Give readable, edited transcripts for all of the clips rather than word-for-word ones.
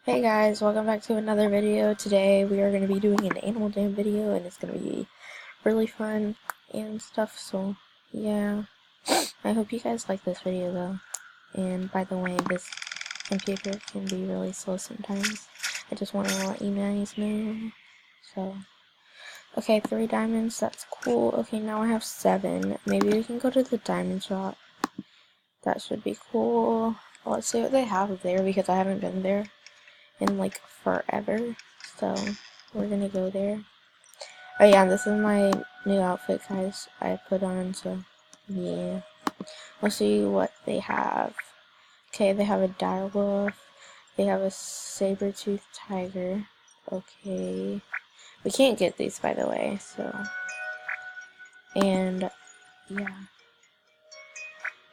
Hey guys, welcome back to another video. Today we are going to be doing an Animal Jam video and it's going to be really fun and stuff, so yeah. I hope you guys like this video though. And by the way, this computer can be really slow sometimes. I just want to let you guys know. So, okay, 3 diamonds, that's cool. Okay, now I have 7. Maybe we can go to the diamond shop. That should be cool. Let's see what they have there because I haven't been there in like forever, so we're gonna go there. Oh yeah, this is my new outfit, guys. I put on, so yeah. Let's see what they have. Okay, they have a direwolf. They have a saber-toothed tiger. Okay, we can't get these, by the way. So, and yeah,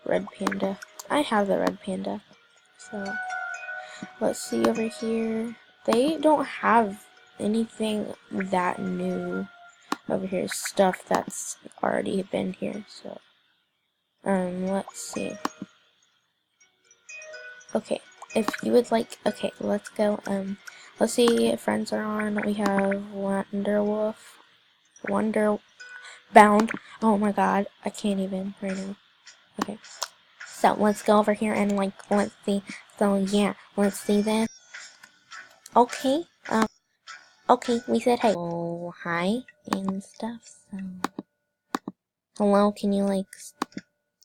red panda. I have the red panda. So let's see over here. They don't have anything that new over here. Stuff that's already been here. So, let's see. Okay, if you would like, okay, let's go. Let's see if friends are on. We have Wonderwolf, Wonderbound. Oh my God, I can't even right now. Okay, so let's go over here and like let's see. So yeah, let's see this. Okay, okay, we said hey. Oh, hi and stuff. So, hello, can you like,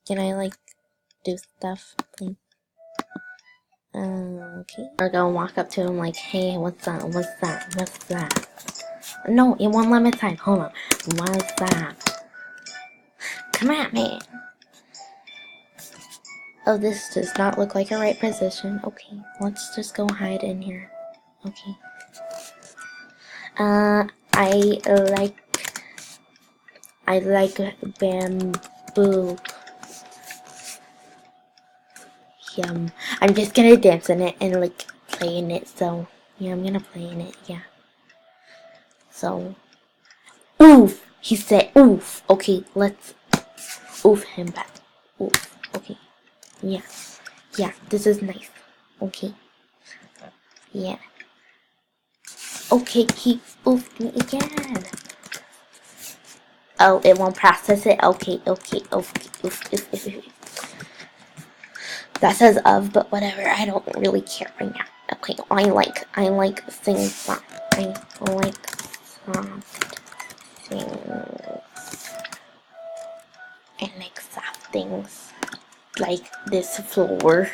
can I like do stuff, please? Okay. We're gonna walk up to him like, hey, what's up? What's that? What's that? No, it won't let me type. Hold on. What's that? Come at me. Oh, this does not look like a right position. Okay, let's just go hide in here. Okay. I like bamboo. Yum. I'm just gonna dance in it and like play in it. So yeah, I'm gonna play in it. Yeah. So, oof. He said oof. Okay, let's oof him back. Oof. Okay. Yeah. Yeah. This is nice. Okay. Yeah. Okay. He oofed me again. Oh, it won't process it. Okay. Okay. Okay. Oof. Oof. Oof. Oof. That says of, but whatever. I don't really care right now. Okay. I like singing songs. I like soft things. I like soft things. Like this floor.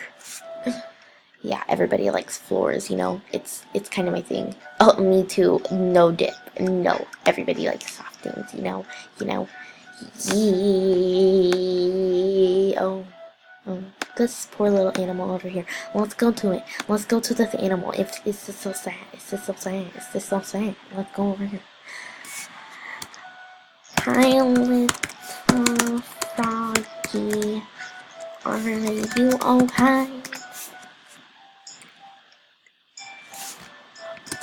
Yeah, everybody likes floors, you know. It's kind of my thing. Oh, me too. No dip. No, everybody likes soft things, you know. You know. Yee. Oh, this poor little animal over here. Let's go to it. Let's go to this animal. It's just so sad. It's just so sad. It's just so sad. Let's go over here. Hi, little froggy. Are you okay?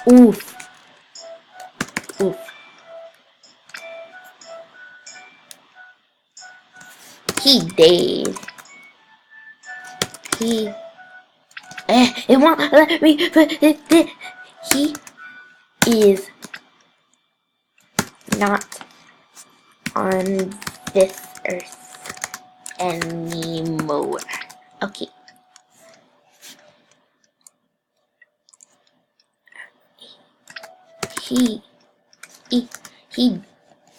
Oof. Oof. He dead. He. It won't let me put it. He is not on this earth anymore. Okay. He. He. He.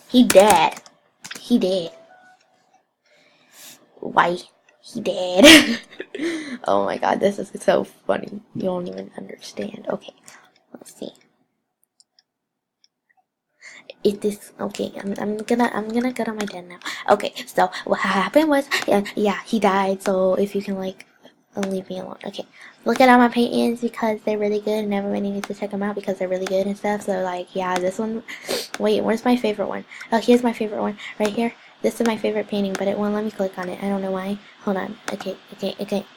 He dead. He dead. Why? He dead. Oh my God, this is so funny. You don't even understand. Okay, let's see. Is this okay? I'm gonna go to my den now. Okay, so what happened was yeah, he died. So if you can like leave me alone. Okay, look at all my paintings because they're really good and everybody needs to check them out because they're really good and stuff. So like yeah, this one. Wait, where's my favorite one? Oh, here's my favorite one right here. This is my favorite painting, but it won't let me click on it. I don't know why. Hold on. Okay.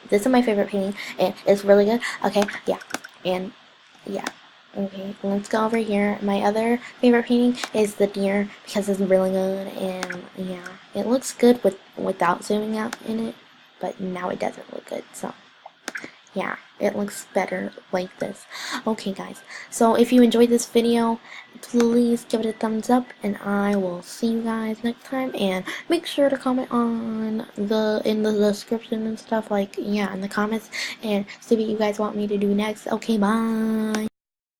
This is my favorite painting, and it's really good. Okay, yeah, and yeah. Okay, let's go over here. My other favorite painting is the deer because it's really good, and yeah, it looks good without zooming out in it, but now it doesn't look good. So Yeah, it looks better like this. Okay, guys, so if you enjoyed this video, please give it a thumbs up, and I will see you guys next time. And make sure to comment on in the description and stuff, like, yeah, in the comments, and see what you guys want me to do next. Okay, bye.